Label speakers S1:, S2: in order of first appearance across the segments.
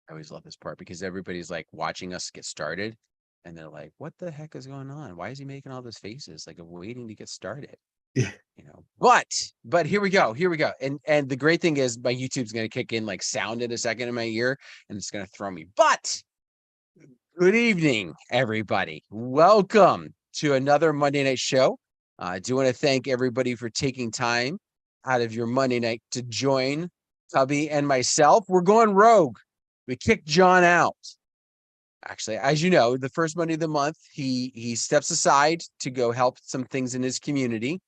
S1: I always love this part because everybody's like watching us get started and they're like, what the heck is going on? Why is he making all those faces? Like I'm waiting to get started,
S2: Yeah.
S1: but here we go. Here we go. And the great thing is my YouTube's going to kick in like sound in a second in my ear and it's going to throw me. But good evening, everybody. Welcome to another Monday night show. I do want to thank everybody for taking time out of your Monday night to join Cubby and myself. We're going rogue. We kicked John out. Actually, as you know, the first Monday of the month, he steps aside to go help some things in his community.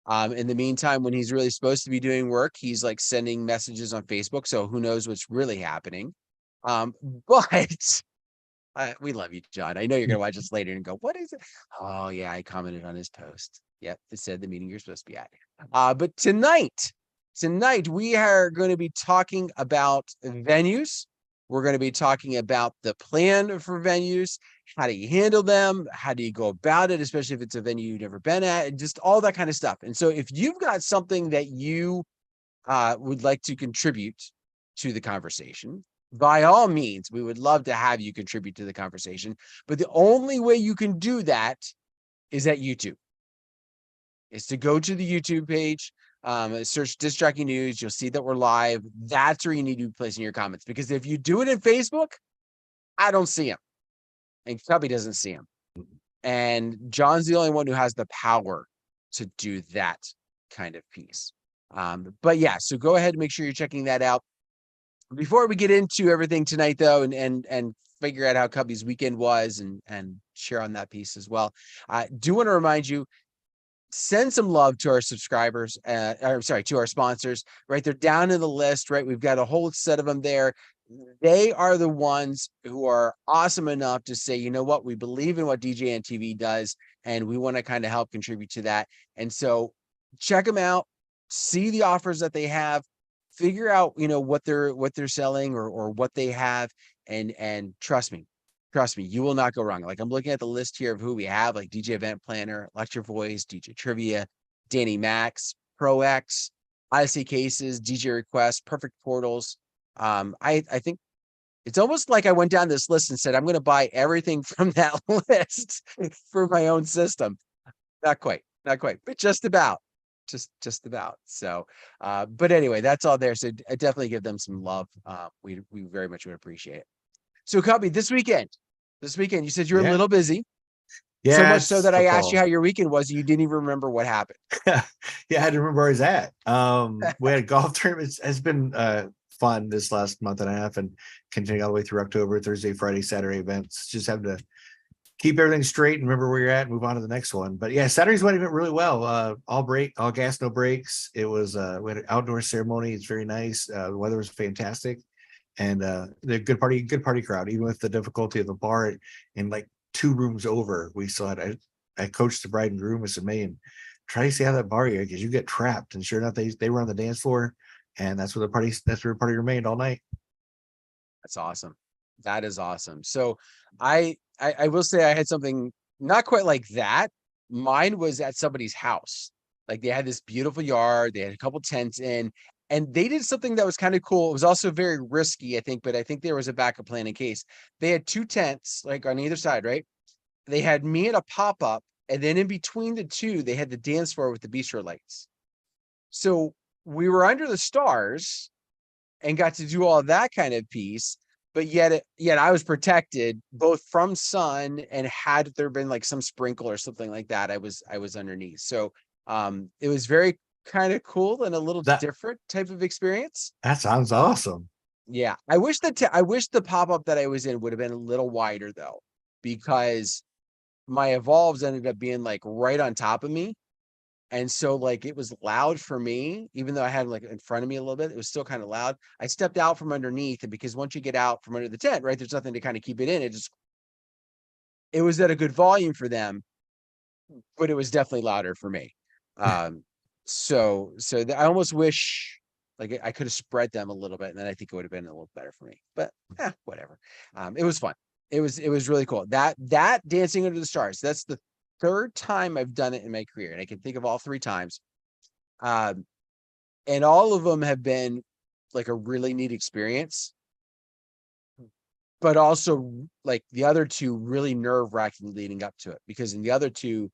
S1: In the meantime, when he's really supposed to be doing work, he's like sending messages on Facebook. So who knows what's really happening. But we love you, John. I know you're going to watch this later and go, what is it? Oh, yeah, I commented on his post. Yep, it said the meeting you're supposed to be at. But tonight, we are going to be talking about venues. We're going to be talking about the plan for venues. How do you handle them? How do you go about it, especially if it's a venue you've never been at, and just all that kind of stuff. And so if you've got something that you would like to contribute to the conversation, by all means, we would love to have you contribute to the conversation. But the only way you can do that is at YouTube. Is to go to the YouTube page, search Disc Jockey News. You'll see that we're live. That's where you need to be placing your comments. Because if you do it in Facebook, I don't see them. And Cubby doesn't see them. And John's the only one who has the power to do that kind of piece. But yeah, so go ahead and make sure you're checking that out. Before we get into everything tonight, though, and figure out how Cubby's weekend was and share on that piece as well, I do want to remind you, send some love to our subscribers, to our sponsors, right? They're down in the list, right? We've got a whole set of them there. They are the ones who are awesome enough to say, you know what, we believe in what DJNTV does, and we want to kind of help contribute to that. And so check them out, see the offers that they have, figure out, what they're selling or what they have, and trust me, you will not go wrong. Like I'm looking at the list here of who we have, like DJ Event Planner, Lecture Voice, DJ Trivia, Danny Max, Pro X, Odyssey Cases, DJ Requests, Perfect Portals. I think it's almost like I went down this list and said, I'm going to buy everything from that list for my own system. Not quite, but just about. Just about. So, but anyway, that's all there. So I definitely give them some love. We very much would appreciate it. So, Cubby, this weekend, you said you were a
S2: Yeah.
S1: little busy, so
S2: Yeah,
S1: much so
S2: it's
S1: that I asked you
S2: football.
S1: how your weekend was. You didn't even remember what happened.
S2: Yeah, I had to remember where I was at. We had a golf tournament. It's been fun this last month and a half and continuing all the way through October, Thursday, Friday, Saturday events. Just having to keep everything straight and remember where you're at and move on to the next one. But yeah, Saturday's went really well. All gas, no breaks. It was we had an outdoor ceremony. It's very nice. The weather was fantastic. And the good party crowd, even with the difficulty of the bar in like 2 rooms over, we still had I coached the bride and groom. I said, man, try to see how that bar is because you get trapped. And sure enough, they were on the dance floor, and that's where the party remained all night.
S1: That's awesome. That is awesome. So I will say I had something not quite like that. Mine was at somebody's house. Like they had this beautiful yard, they had a couple tents in, and they did something that was kind of cool. It was also very risky, I think, but I think there was a backup plan in case. They had 2 tents, like on either side, right? They had me at a pop-up, and then in between the two, they had the dance floor with the bistro lights. So we were under the stars and got to do all that kind of piece. But yet I was protected both from sun and had there been like some sprinkle or something like that, I was underneath. So it was very kind of cool and a little
S2: That
S1: different type of experience.
S2: that sounds awesome.
S1: Yeah, I wish the pop-up that I was in would have been a little wider though, because my evolves ended up being like right on top of me. And so like it was loud for me, even though I had like in front of me a little bit, it was still kind of loud. I stepped out from underneath, and because once you get out from under the tent, right, there's nothing to kind of keep it in. It was at a good volume for them, but it was definitely louder for me. So I almost wish like I could have spread them a little bit, and then I think it would have been a little better for me. But whatever. It was fun. It was really cool. That Dancing Under the Stars. That's the third time I've done it in my career, and I can think of all 3 times. And all of them have been like a really neat experience. but also like the other two really nerve-wracking leading up to it, because in the other two,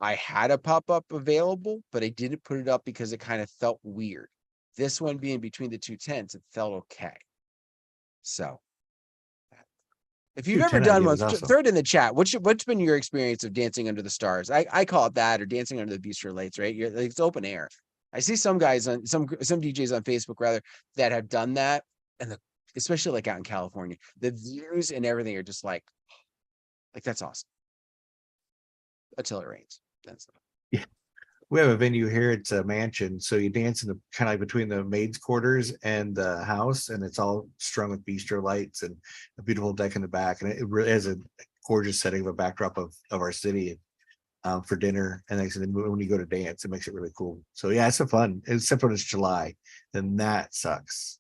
S1: I had a pop-up available, but I didn't put it up because it kind of felt weird. This one being between the two tents, it felt okay. So if you've ever
S2: 210
S1: done
S2: idea
S1: one,
S2: was awesome.
S1: throw it in the chat. What's been your experience of dancing under the stars? I call it that, or dancing under the bistro lights, right? Like, it's open air. I see some guys on some DJs on Facebook rather that have done that, and especially like out in California, the views and everything are just like that's awesome until it rains. That's
S2: Yeah. We have a venue here. It's a mansion. So you dance in the kind of like between the maid's quarters and the house, and it's all strung with bistro lights and a beautiful deck in the back. And it really is a gorgeous setting of a backdrop of our city for dinner. And then when you go to dance, it makes it really cool. So yeah, it's so fun. Except when it's July, then that sucks.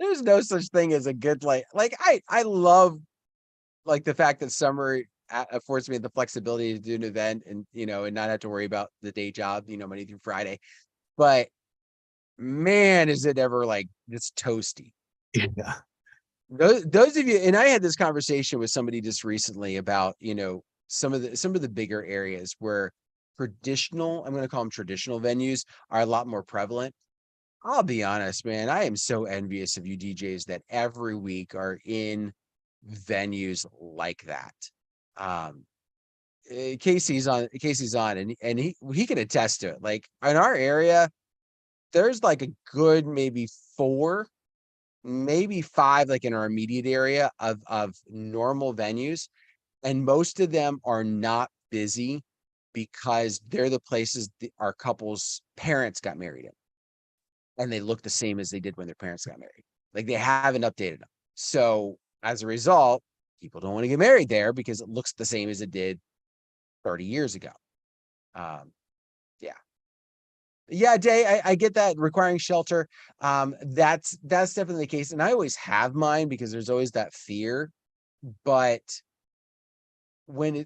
S1: There's no such thing as a good like I love like the fact that summer affords me the flexibility to do an event and and not have to worry about the day job, Monday through Friday. But man, is it ever like it's toasty.
S2: Yeah.
S1: Those of you, and I had this conversation with somebody just recently about some of the bigger areas where traditional, I'm going to call them traditional venues, are a lot more prevalent. I'll be honest, man, I am so envious of you DJs that every week are in venues like that. Um, Casey's on, and he can attest to it. Like in our area, there's like a good maybe 4, maybe 5, like in our immediate area of normal venues, and most of them are not busy because they're the places our couples' parents got married in, and they look the same as they did when their parents got married. Like they haven't updated them. So as a result, people don't want to get married there because it looks the same as it did 30 years ago. Yeah. Yeah, Day, I get that requiring shelter. That's definitely the case. And I always have mine because there's always that fear. But when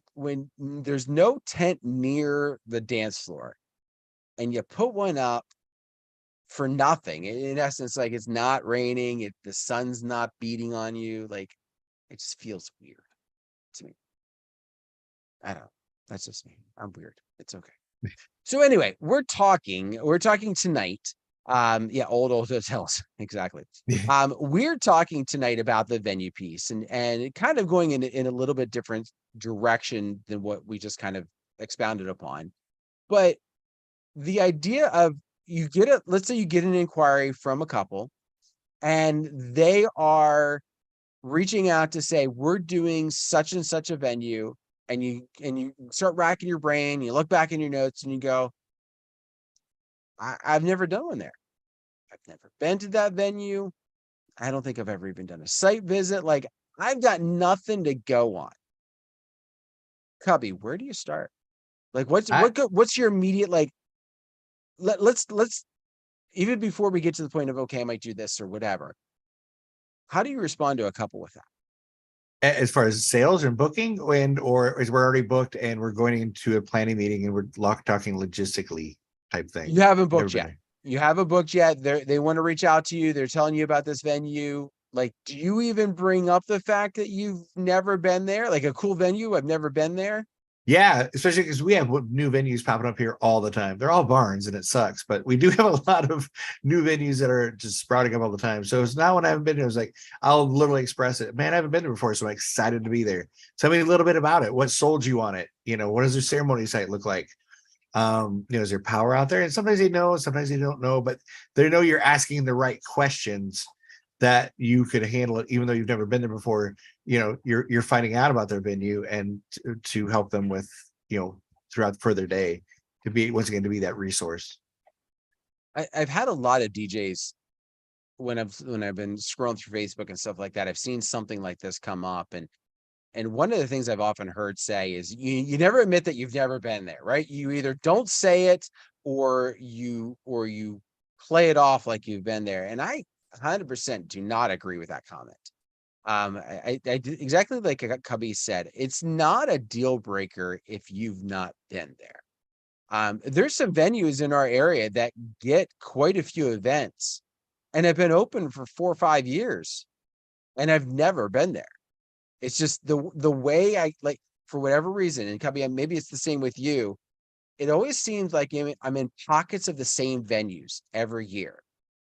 S1: there's no tent near the dance floor and you put one up for nothing, in essence, like it's not raining, the sun's not beating on you, like it just feels weird to me. I don't know. That's just me. I'm weird. It's okay. So anyway, we're talking tonight. Yeah, old hotels. Exactly. We're talking tonight about the venue piece and kind of going in a little bit different direction than what we just kind of expounded upon. But the idea of let's say you get an inquiry from a couple and they are reaching out to say, we're doing such and such a venue, and you start racking your brain, you look back in your notes and you go, I've never done one there. I've never been to that venue. I don't think I've ever even done a site visit. Like I've got nothing to go on. Cubbie, where do you start? Like what's your immediate, like, let's even before we get to the point of, okay, I might do this or whatever. How do you respond to a couple with that?
S2: As far as sales and booking, or is we're already booked and we're going into a planning meeting and we're talking logistically type thing?
S1: You haven't booked yet. You haven't booked yet. They want to reach out to you. They're telling you about this venue. Like, do you even bring up the fact that you've never been there? Like a cool venue, I've never been there.
S2: Yeah, especially because we have new venues popping up here all the time. They're all barns and it sucks, but we do have a lot of new venues that are just sprouting up all the time. So it's not when I haven't been there. It's like I'll literally express it. Man, I haven't been there before, so I'm excited to be there. Tell me a little bit about it. What sold you on it? What does their ceremony site look like? Is there power out there? And sometimes they know, sometimes they don't know, but they know you're asking the right questions that you could handle it, even though you've never been there before. You're finding out about their venue and to help them with, throughout further day, to be once again to be that resource.
S1: I've had a lot of DJs when I've been scrolling through Facebook and stuff like that. I've seen something like this come up, and one of the things I've often heard say is you never admit that you've never been there, right? You either don't say it or you play it off like you've been there. And I 100% do not agree with that comment. I exactly like Cubbie said, it's not a deal breaker if you've not been there. There's some venues in our area that get quite a few events and have been open for 4 or 5 years. and I've never been there. It's just the way I like, for whatever reason, and Cubby, maybe it's the same with you. It always seems like I'm in pockets of the same venues every year.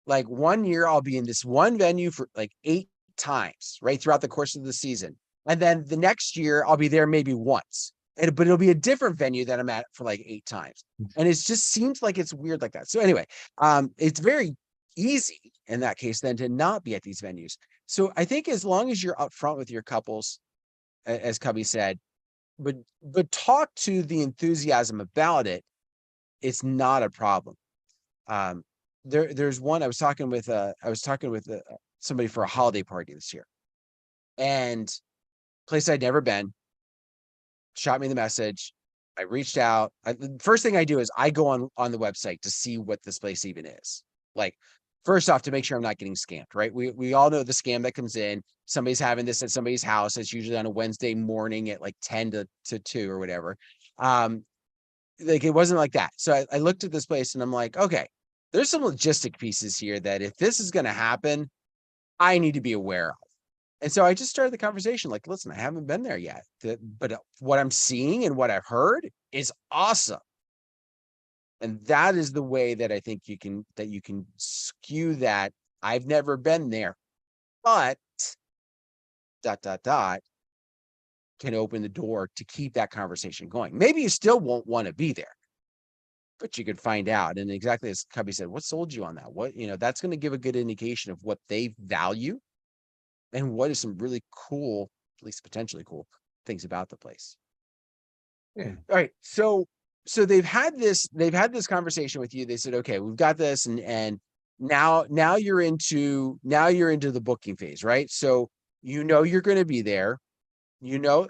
S1: Like one year I'll be in this one venue for like 8 times, right, throughout the course of the season. And then the next year I'll be there maybe once. But it'll be a different venue that I'm at for like 8 times. And it just seems like it's weird like that. So anyway, it's very easy in that case then to not be at these venues. So I think as long as you're upfront with your couples, as Cubby said, but talk to the enthusiasm about it, it's not a problem. There's one I was talking with somebody for a holiday party this year, and place I'd never been, shot me the message. I reached out. The first thing I do is I go on the website to see what this place even is. Like, first off, to make sure I'm not getting scammed, right? We all know the scam that comes in. Somebody's having this at somebody's house. It's usually on a Wednesday morning at like 10 to 2 or whatever. Like, it wasn't like that. So I looked at this place and I'm like, okay, there's some logistic pieces here that if this is going to happen, I need to be aware of. And so I just started the conversation like, listen, I haven't been there yet, but what I'm seeing and what I've heard is awesome. And that is the way that I think you can skew that. I've never been there, but ... can open the door to keep that conversation going. Maybe you still won't want to be there, but you could find out. And exactly as Cubby said, what sold you on that? What, that's going to give a good indication of what they value and what is some really cool, at least potentially cool things about the place.
S2: Yeah.
S1: All right. So they've had this conversation with you. They said, okay, we've got this. And now you're into the booking phase, right? So, you're going to be there, I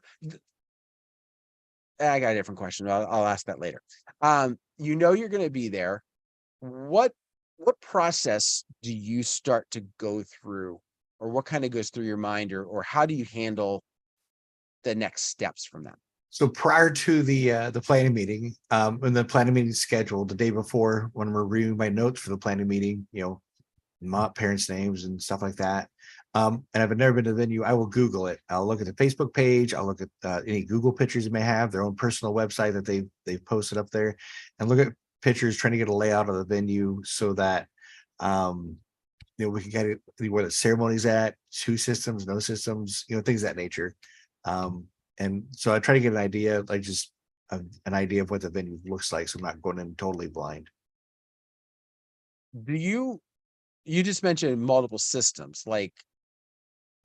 S1: got a different question. I'll ask that later. You're going to be there. What process do you start to go through, or what kind of goes through your mind, or how do you handle the next steps from that?
S2: So prior to the planning meeting, when the planning meeting is scheduled, the day before, when I'm reviewing my notes for the planning meeting, my parents' names and stuff like that. And if I've never been to the venue, I will Google it. I'll look at the Facebook page. I'll look at any Google pictures they may have, their own personal website that they've posted up there, and look at pictures, trying to get a layout of the venue so that we can get it where the ceremony's at, 2 systems, no systems, things of that nature. And so I try to get an idea, like just an idea of what the venue looks like, so I'm not going in totally blind.
S1: Do you just mentioned multiple systems, like,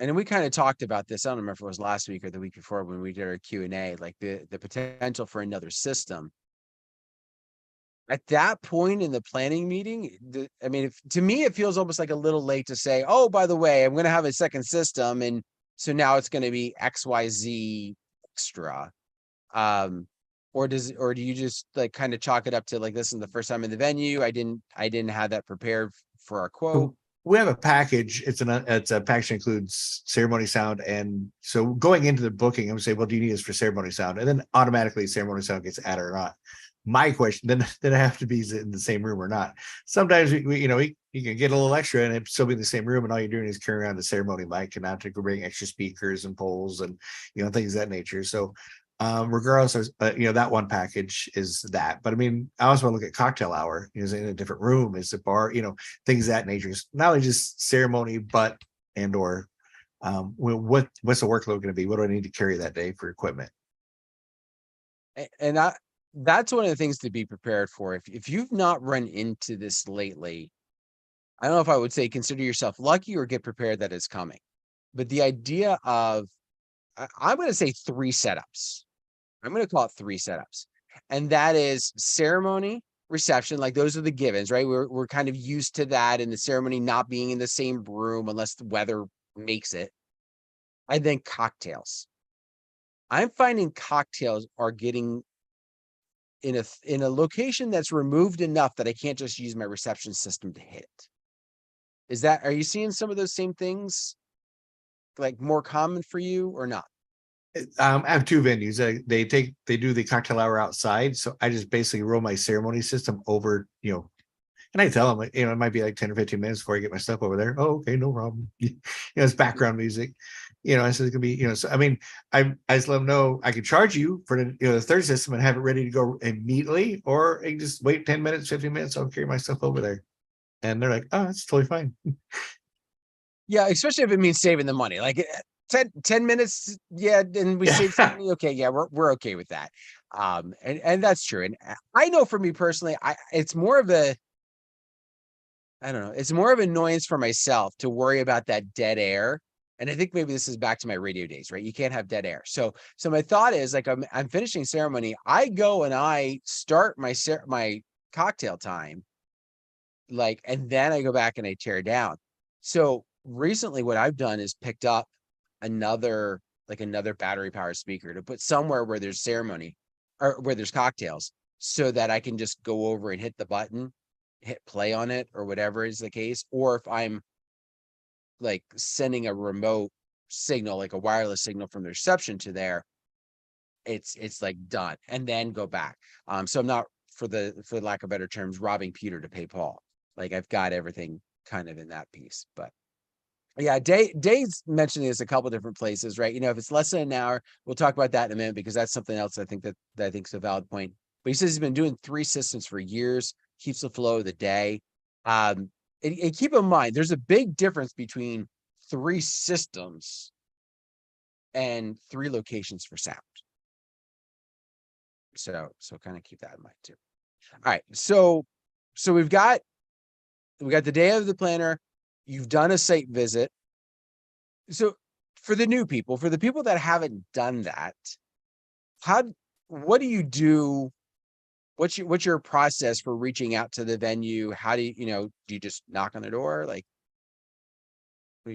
S1: and we kind of talked about this. I don't remember if it was last week or the week before when we did our Q&A, like the potential for another system. At that point in the planning meeting, to me, it feels almost like a little late to say, oh, by the way, I'm going to have a second system. And so now it's going to be XYZ extra. Or do you just like kind of chalk it up to like, this is the first time in the venue. I didn't have that prepared for our quote.
S2: We have a package. It's a package that includes ceremony sound. And so going into the booking, I'm gonna say, well, do you need this for ceremony sound? And then automatically ceremony sound gets added or not. My question, then I have to be in the same room or not. Sometimes you can get a little extra and it still be in the same room, and all you're doing is carrying around the ceremony mic and not have to go bring extra speakers and poles and things of that nature. So regardless of that one package is that. But I also want to look at cocktail hour. Is it in a different room? Is it bar? Things of that nature. Not only just ceremony, but or what's the workload going to be? What do I need to carry that day for equipment?
S1: And that's one of the things to be prepared for. If you've not run into this lately, I don't know if I would say consider yourself lucky or get prepared that it's coming. But the idea of, I'm going to say 3 setups. I'm going to call it 3 setups. And that is ceremony, reception. Like, those are the givens, right? We're kind of used to that, and the ceremony not being in the same room unless the weather makes it. And then cocktails. I'm finding cocktails are getting in a location that's removed enough that I can't just use my reception system to hit it. Are you seeing some of those same things like more common for you or not?
S2: I have 2 venues. They do the cocktail hour outside, so I just basically roll my ceremony system over, And I tell them, like, it might be like 10 or 15 minutes before I get my stuff over there. Oh, okay, no problem. It's background music. I said it could be, so I mean, I just let them know I could charge you for the third system and have it ready to go immediately, or I can just wait 10 minutes, 15 minutes, I'll carry my stuff over there. And they're like, oh, that's totally fine.
S1: Yeah, especially if it means saving the money. Like 10 minutes, yeah, and we save some money. Okay, yeah, we're okay with that. And that's true. And I know for me personally, it's more of a, I don't know, it's more of an annoyance for myself to worry about that dead air. And I think maybe this is back to my radio days, right? You can't have dead air. So my thought is, like, I'm finishing ceremony. I go and I start my cocktail time, like, and then I go back and I tear down. So recently what I've done is picked up another battery powered speaker to put somewhere where there's ceremony or where there's cocktails, so that I can just go over and hit the button, hit play on it, or whatever is the case. Or if I'm like sending a remote signal, like a wireless signal from the reception to there, it's like done, and then go back. So I'm not, for lack of better terms, robbing Peter to pay Paul. Like, I've got everything kind of in that piece. But yeah, Dave's mentioning this a couple different places, right? If it's less than an hour, we'll talk about that in a minute, because that's something else I think that I think is a valid point. But he says he's been doing 3 systems for years, keeps the flow of the day. And keep in mind, there's a big difference between 3 systems and 3 locations for sound. So kind of keep that in mind too. All right, so we got the day of the planner. You've done a site visit. So for the new people, for the people that haven't done that, what do you do? What's your process for reaching out to the venue? How do do you just knock on the door? Like,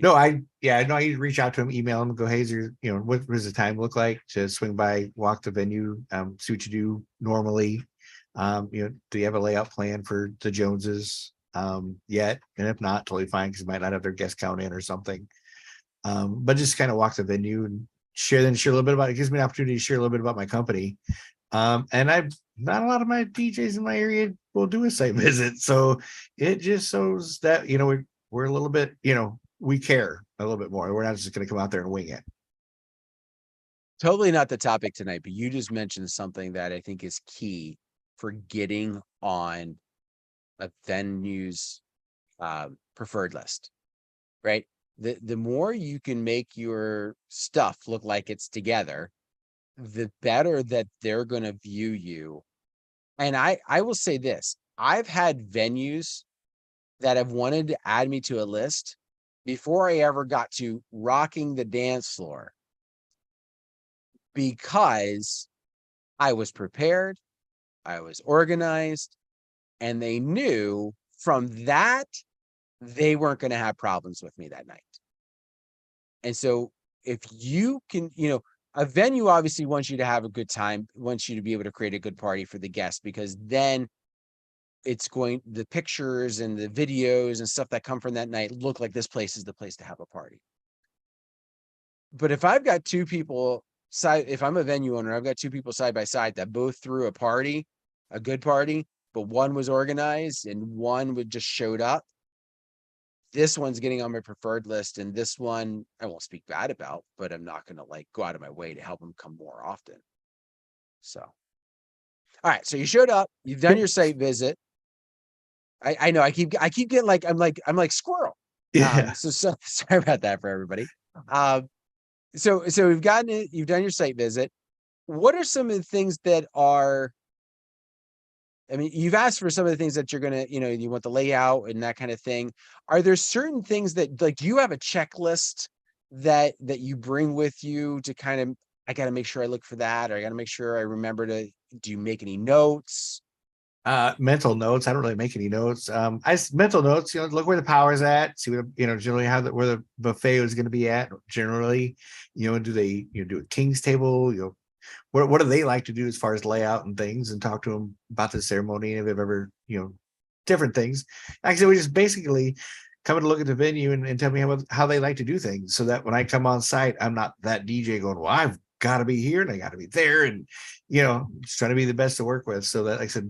S2: No, I you reach out to them, email them, go, hey, is your, what does the time look like to swing by, walk the venue, see what you do normally. Do you have a layout plan for the Joneses yet? And if not, totally fine, because you might not have their guest count in or something. But just kind of walk the venue and share a little bit about it. Gives me an opportunity to share a little bit about my company. And I've not a lot of my DJs in my area will do a site visit. So it just shows that, we're a little bit, we care a little bit more. We're not just going to come out there and wing it.
S1: Totally not the topic tonight, but you just mentioned something that I think is key for getting on a venue's preferred list, right? The more you can make your stuff look like it's together, the better that they're going to view you. And I will say this, I've had venues that have wanted to add me to a list before I ever got to rocking the dance floor, because I was prepared, I was organized, and they knew from that they weren't going to have problems with me that night. And so if you can, a venue obviously wants you to have a good time, wants you to be able to create a good party for the guests, because then the pictures and the videos and stuff that come from that night look like this place is the place to have a party. But if I've got 2 people if I'm a venue owner, I've got 2 people side by side that both threw a party, a good party, but one was organized and one would just showed up. This one's getting on my preferred list, and this one I won't speak bad about, but I'm not going to like go out of my way to help them come more often. So, all right. So you showed up, you've done your site visit. I know I keep getting like, I'm like squirrel.
S2: Yeah.
S1: So sorry about that for everybody. So we've gotten it. You've done your site visit. What are some of the things that are, I mean, you've asked for some of the things that you're going to, you want the layout and that kind of thing. Are there certain things that, like, do you have a checklist that you bring with you to kind of, I got to make sure I look for that, or I got to make sure I remember to, do you make any notes?
S2: Mental notes. I don't really make any notes. Mental notes, look where the power's at, see what, generally where the buffet is going to be at generally, do they, do a king's table, what do they like to do as far as layout and things, and talk to them about the ceremony, if they've ever, different things. Actually, we just basically come and look at the venue and tell me how they like to do things, so that when I come on site, I'm not that DJ going, well, I've got to be here and I got to be there, and just trying to be the best to work with. So that, like I said,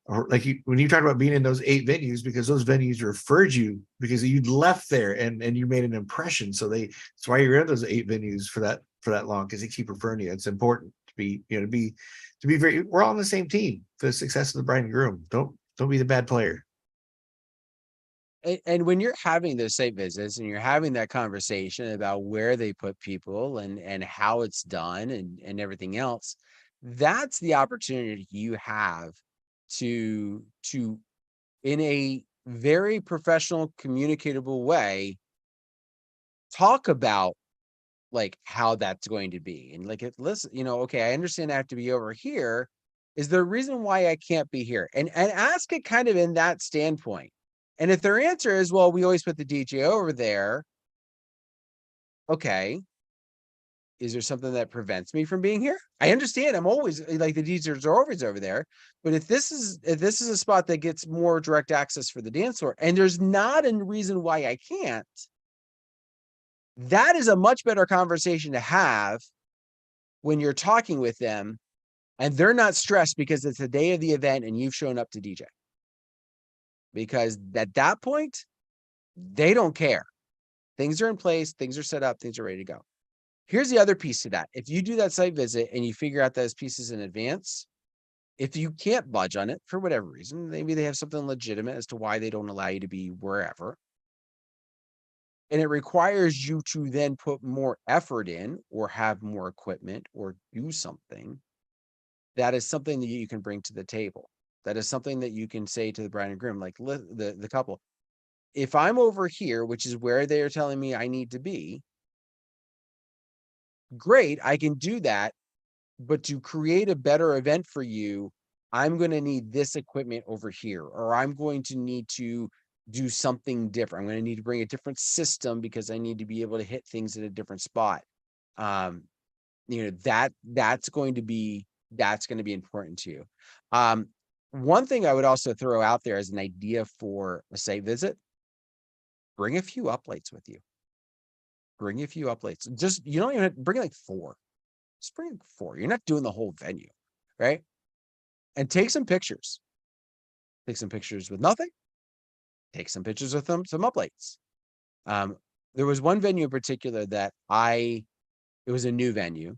S2: or like when you talked about being in those 8 venues, because those venues referred you because you'd left there and you made an impression. So that's why you're in those 8 venues for that long, because they keep referring to you. It's important to be, to be very, we're all on the same team for the success of the bride and groom. Don't be the bad player.
S1: And when you're having those site visits and you're having that conversation about where they put people and how it's done and everything else, that's the opportunity you have to in a very professional, communicatable way, talk about like how that's going to be. And like, listen, okay, I understand I have to be over here. Is there a reason why I can't be here? And ask it kind of in that standpoint. And if their answer is, well, we always put the DJ over there. Okay. Is there something that prevents me from being here? I understand I'm always like the DJs are always over there. But if this is a spot that gets more direct access for the dance floor, and there's not a reason why I can't, that is a much better conversation to have when you're talking with them and they're not stressed because it's the day of the event and you've shown up to DJ. Because at that point, they don't care. Things are in place, things are set up, things are ready to go. Here's the other piece to that. If you do that site visit and you figure out those pieces in advance, if you can't budge on it for whatever reason, maybe they have something legitimate as to why they don't allow you to be wherever, and it requires you to then put more effort in or have more equipment or do something, that is something that you can bring to the table. That is something that you can say to the bride and groom, like the couple, if I'm over here, which is where they are telling me I need to be, great, I can do that. But to create a better event for you, I'm going to need this equipment over here, or I'm going to need to do something different. I'm going to need to bring a different system because I need to be able to hit things at a different spot. That's going to be important to you. One thing I would also throw out there as an idea for a site visit: bring a few uplights with you. Bring a few uplights. Just, you don't even have to bring like 4. Just bring 4. You're not doing the whole venue, right? And take some pictures. Take some pictures with nothing. Take some pictures with some uplights. There was one venue in particular that it was a new venue,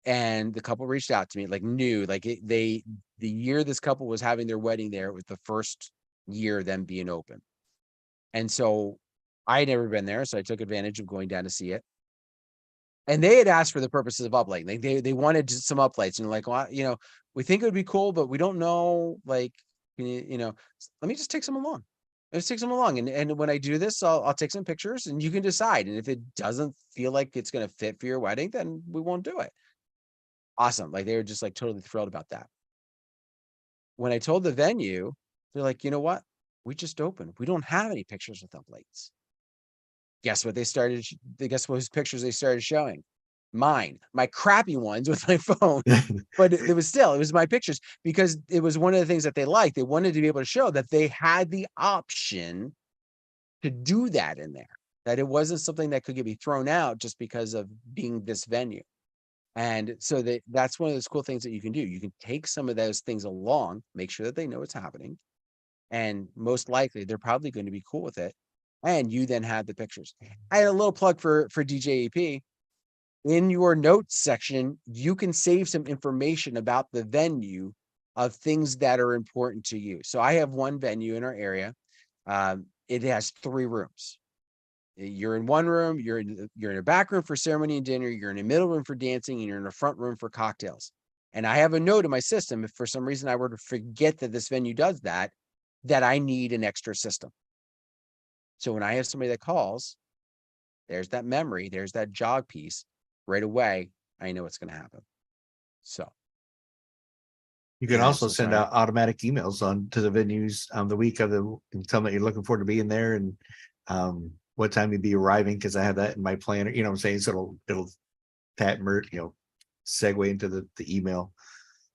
S1: and the couple reached out to me, like new, like the year this couple was having their wedding there, it was the first year of them being open. And so I had never been there, so I took advantage of going down to see it. And they had asked for the purposes of uplighting. Like they wanted some uplights, and like, well, we think it would be cool, but we don't know, like, let me just take some along. Let's take some along. And when I do this, I'll take some pictures and you can decide. And if it doesn't feel like it's going to fit for your wedding, then we won't do it. Awesome. Like, they were just like totally thrilled about that. When I told the venue, they're like, you know what? We just opened. We don't have any pictures with uplights. Guess what guess what pictures they started showing? Mine, my crappy ones with my phone. But it was my pictures, because it was one of the things that they liked. They wanted to be able to show that they had the option to do that in there, that it wasn't something that could be thrown out just because of being this venue. And so that's one of those cool things that you can do. You can take some of those things along, make sure that they know what's happening. And most likely they're probably going to be cool with it. And you then have the pictures. I had a little plug for DJEP. In your notes section, you can save some information about the venue of things that are important to you. So I have one venue in our area. It has 3 rooms. You're in one room, you're in a back room for ceremony and dinner, you're in a middle room for dancing, and you're in a front room for cocktails. And I have a note in my system, if for some reason I were to forget that this venue does that I need an extra system. So when I have somebody that calls, there's that memory, there's that jog piece. Right away, I know what's going to happen. So
S2: you can also send out automatic emails on to the venues the week of and tell them that you're looking forward to being there and what time you'd be arriving, because I have that in my planner. You know what I'm saying? So it'll segue into the email.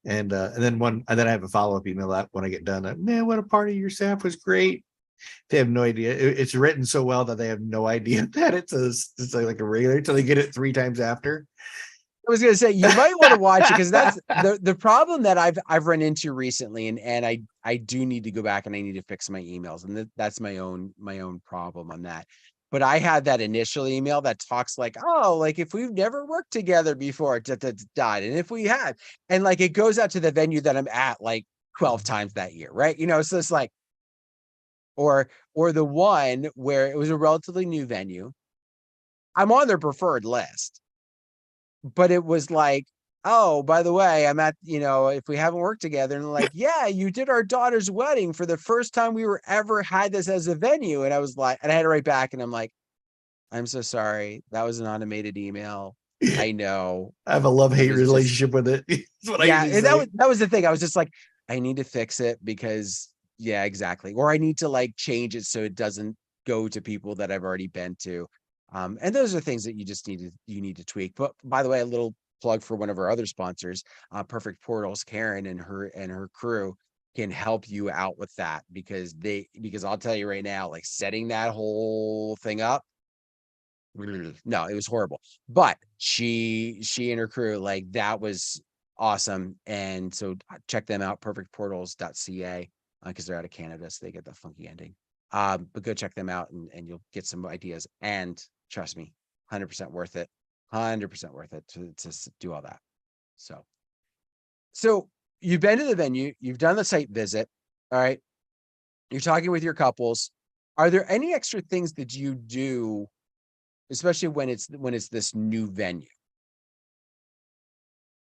S2: And then I have a follow-up email that when I get done, man, what a part of your staff was great. They have no idea. It's written so well that they have no idea that it's like a regular until they get it 3 times after.
S1: I was gonna say you might want to watch it because that's the problem that I've run into recently, and I do need to go back and I need to fix my emails, and that's my own problem on that. But I had that initial email that talks like, oh, like if we've never worked together before, and if we had, and like it goes out to the venue that I'm at like 12 times that year, right? So it's like, or the one where it was a relatively new venue. I'm on their preferred list, but it was like, oh, by the way, I'm at, if we haven't worked together, and like, yeah, you did our daughter's wedding for the first time we were ever had this as a venue. And I was like, and I had to write back and I'm like, I'm so sorry. That was an automated email. I know.
S2: I have a love-hate relationship with it. That's what I
S1: Yeah.
S2: usually
S1: And
S2: say.
S1: that was the thing. I was just like, I need to fix it because yeah, exactly. Or I need to like change it so it doesn't go to people that I've already been to. And those are things that you need to tweak. But by the way, a little plug for one of our other sponsors, Perfect Portals. Karen and her crew can help you out with that because I'll tell you right now, like setting that whole thing up, no, it was horrible. But she and her crew, like that was awesome. And so check them out, perfectportals.ca, because they're out of Canada, so they get the funky ending. But go check them out and you'll get some ideas. And trust me, 100% worth it. 100% worth it to do all that. So you've been to the venue, you've done the site visit. All right. You're talking with your couples. Are there any extra things that you do, especially when it's this new venue?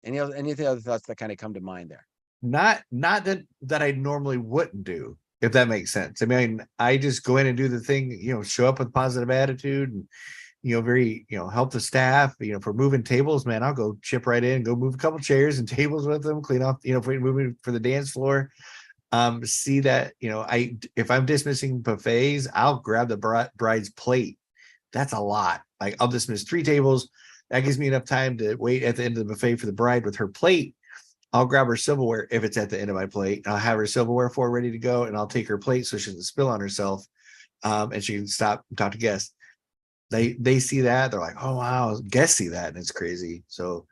S1: Any other thoughts that kind of come to mind there?
S2: Not that I normally wouldn't do, if that makes sense. I mean, I just go in and do the thing, show up with positive attitude and, very, help the staff, if we're moving tables, man, I'll go chip right in, go move a couple chairs and tables with them, clean off, if we're moving for the dance floor. See that, if I'm dismissing buffets, I'll grab the bride's plate. That's a lot. Like I'll dismiss 3 tables. That gives me enough time to wait at the end of the buffet for the bride with her plate. I'll grab her silverware if it's at the end of my plate. I'll have her silverware for ready to go, and I'll take her plate so she doesn't spill on herself, and she can stop and talk to guests. They see that, they're like, oh wow, guests see that, and it's crazy. So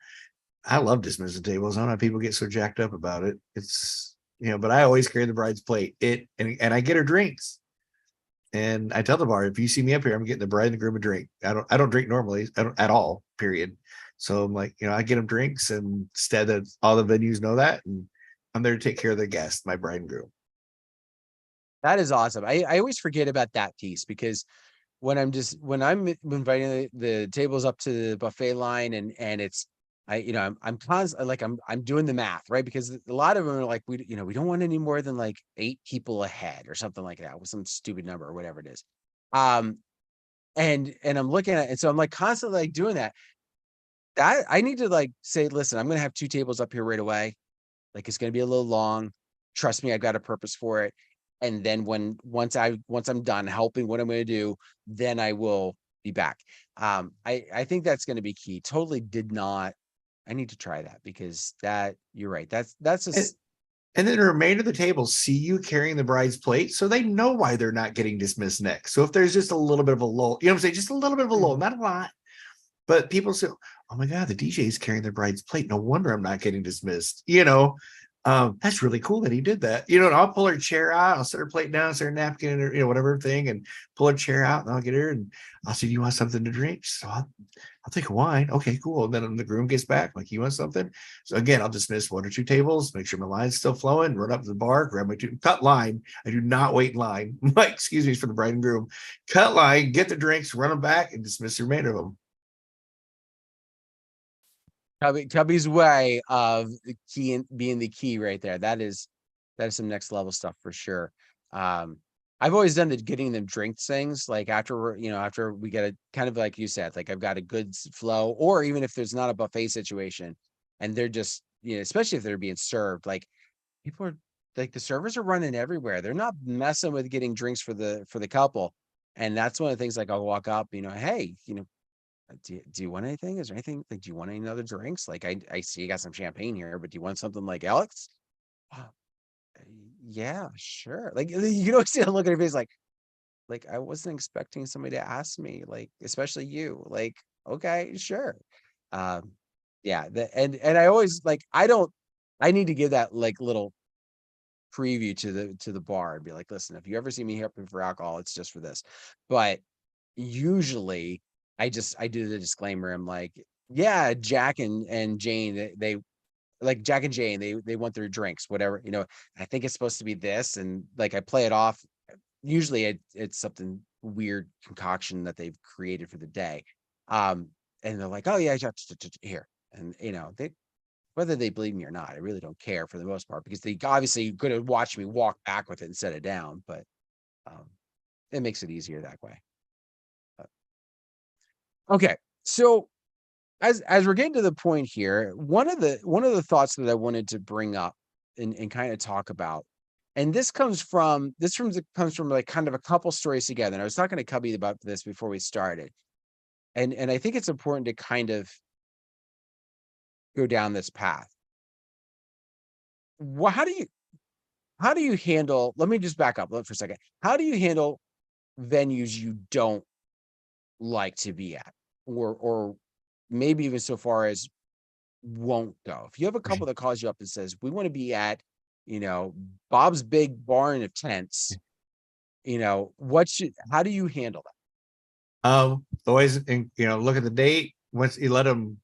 S2: I love dismissing tables. I don't know how people get so jacked up about it. It's but I always carry the bride's plate. And I get her drinks. And I tell the bar, if you see me up here, I'm getting the bride and the groom a drink. I don't drink normally. I don't at all, period. So I'm like, I get them drinks, and instead that all the venues know that, and I'm there to take care of the guests, my bride and groom.
S1: That is awesome. I always forget about that piece because when I'm inviting the tables up to the buffet line and it's I'm constantly like I'm doing the math, right? Because a lot of them are like, we don't want any more than like 8 people ahead or something like that, with some stupid number or whatever it is. And I'm looking at it, and so I'm like constantly like doing that. That I need to like say, listen, I'm gonna have 2 tables up here right away. Like it's gonna be a little long. Trust me, I've got a purpose for it. And then once I'm done helping what I'm going to do, then I will be back. I think that's going to be key. Totally did not. I need to try that because you're right. That's just.
S2: And then the remainder of the table see you carrying the bride's plate, so they know why they're not getting dismissed next. So if there's just a little bit of a lull, what I'm saying, just a little bit of a lull, not a lot, but people say, oh my God, the DJ is carrying their bride's plate. No wonder I'm not getting dismissed. That's really cool that he did that. And I'll pull her chair out, I'll set her plate down, set her napkin, or whatever thing, and pull her chair out, and I'll get her, and I'll say, you want something to drink? So I'll take a wine. Okay, cool. And then the groom gets back, like, you want something? So again, I'll dismiss 1 or 2 tables, make sure my line's still flowing, run up to the bar, grab my 2, cut line. I do not wait in line. Like, excuse me, for the bride and groom. Cut line, get the drinks, run them back, and dismiss the remainder of them.
S1: Cubbie's way of the key and being the key right there. That is some next level stuff for sure. I've always done the getting them drinks things, like after we get a kind of like you said, like I've got a good flow, or even if there's not a buffet situation and they're just, especially if they're being served, like people are like, the servers are running everywhere. They're not messing with getting drinks for the couple. And that's one of the things, like I'll walk up, hey, do you want anything? Is there anything like, do you want any other drinks? Like I see you got some champagne here, but do you want something like Alex? Yeah, sure. Like you see a look at her face like I wasn't expecting somebody to ask me, like, especially you. Like, okay, sure. Yeah, and I always like I need to give that like little preview to the bar and be like, listen, if you ever see me here for alcohol, it's just for this. But usually I do the disclaimer. I'm like, yeah, Jack and Jane, they like Jack and Jane, they want their drinks, whatever, I think it's supposed to be this. And like I play it off. Usually it's something weird concoction that they've created for the day. And they're like, oh yeah, here. And they whether they believe me or not, I really don't care for the most part because they obviously could have watched me walk back with it and set it down, but it makes it easier that way. Okay, so as we're getting to the point here, one of the thoughts that I wanted to bring up and kind of talk about, and comes from like kind of a couple stories together. And I was talking to Cubbie about this before we started, and I think it's important to kind of go down this path. How do you handle? Let me just back up for a second. How do you handle venues you don't like to be at, or maybe even so far as won't go? If you have a couple that calls you up and says, we want to be at, Bob's Big Barn of Tents, how do you handle that?
S2: Always, look at the date. Once you let them,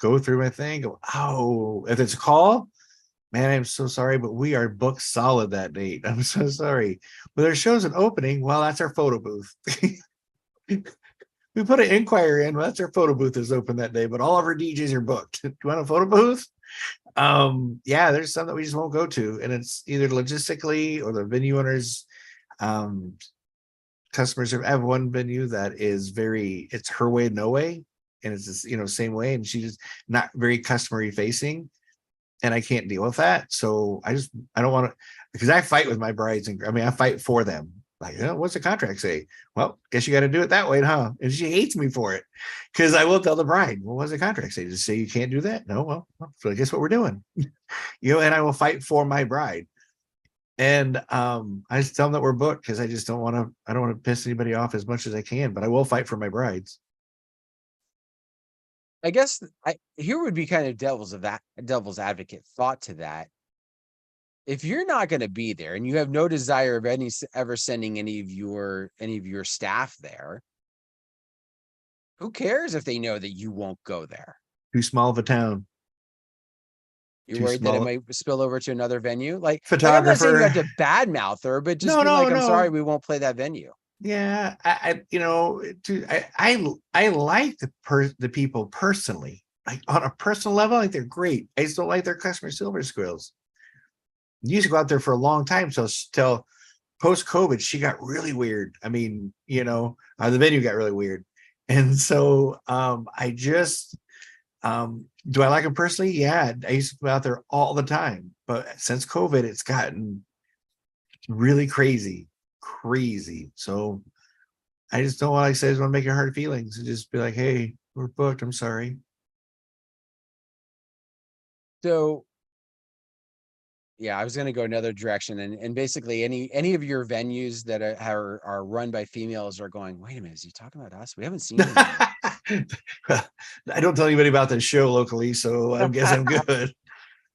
S2: go through my thing, go, oh, if it's a call, man, I'm so sorry, but we are booked solid that date. I'm so sorry. Well, there shows an opening. Well, that's our photo booth. We put an inquiry in. Well, that's our photo booth is open that day, but all of our DJs are booked. Do you want a photo booth? Yeah, there's some that we just won't go to, and it's either logistically or the venue owners, customers. I have one venue that is it's her way, no way, and it's just, same way, and she's not very customer facing, and I can't deal with that. So I don't want to, because I fight with my brides, and I fight for them. Like, what's the contract say? Well, guess you got to do it that way, huh? And she hates me for it, because I will tell the bride, well, what's the contract say? Just say you can't do that? No, well, so I guess what we're doing, and I will fight for my bride. And I just tell them that we're booked, because I don't want to piss anybody off as much as I can, but I will fight for my brides.
S1: I guess here would be kind of devil's advocate thought to that. If you're not going to be there and you have no desire of ever sending any of your staff there, who cares if they know that you won't go there?
S2: Too small of a town.
S1: You're worried that it might spill over to another venue? Like I'm not saying you have to badmouth her, but just be like, I'm sorry, we won't play that venue.
S2: Yeah, I like the people personally, like on a personal level, like they're great. I just don't like their customer service skills. Used to go out there for a long time, so till post-COVID, she got really weird. The venue got really weird, and so I just do I like them personally? Yeah, I used to go out there all the time, but since COVID, it's gotten really crazy. So I just don't want, like I said, I just want to make it hard feelings and just be like, hey, we're booked. I'm sorry.
S1: So yeah, I was going to go another direction, and basically any of your venues that are run by females are going, wait a minute, is he talking about us? We haven't seen him.
S2: I don't tell anybody about this show locally, so I guess I'm good.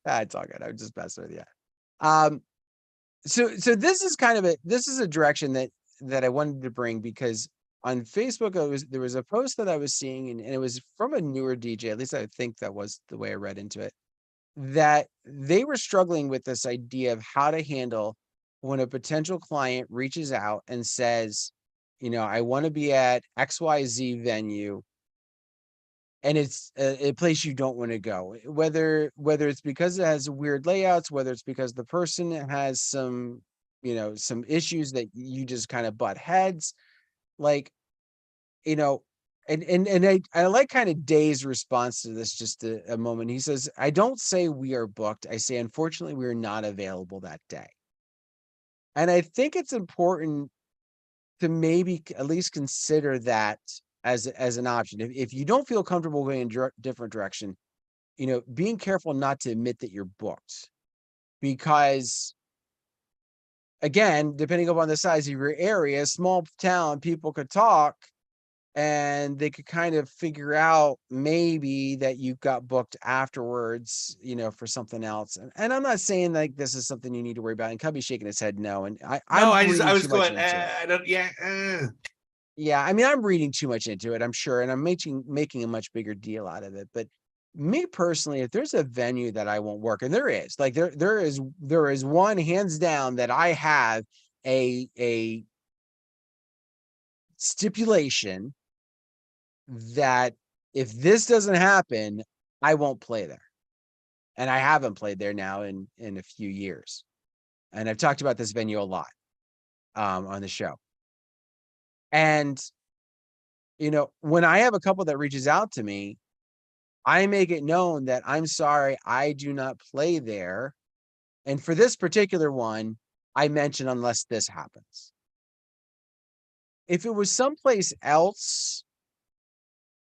S1: It's all good. I'm just messing with you. So this is a direction that I wanted to bring, because on Facebook there was a post that I was seeing, and it was from a newer DJ, at least I think that was the way I read into it, that they were struggling with this idea of how to handle when a potential client reaches out and says, I want to be at XYZ venue, and it's a place you don't want to go, whether it's because it has weird layouts, whether it's because the person has some issues that you just kind of butt heads, like, and I like kind of Day's response to this, just a moment. He says, I don't say we are booked. I say, unfortunately, we are not available that day. And I think it's important to maybe at least consider that as an option. If you don't feel comfortable going in a different direction, being careful not to admit that you're booked, because again, depending upon the size of your area, small town, people could talk, and they could kind of figure out maybe that you got booked afterwards, for something else. And I'm not saying like this is something you need to worry about. And Cubby's shaking his head no. And
S2: No,
S1: I'm
S2: I
S1: reading
S2: was
S1: too much
S2: going,
S1: into it.
S2: I don't, yeah.
S1: Yeah, I mean, I'm reading too much into it, I'm sure, and I'm making a much bigger deal out of it. But me personally, if there's a venue that I won't work, and there is, like there is one hands down that I have a stipulation that if this doesn't happen, I won't play there. And I haven't played there now in a few years. And I've talked about this venue a lot on the show. And when I have a couple that reaches out to me, I make it known that I'm sorry, I do not play there. And for this particular one, I mention unless this happens. If it was someplace else,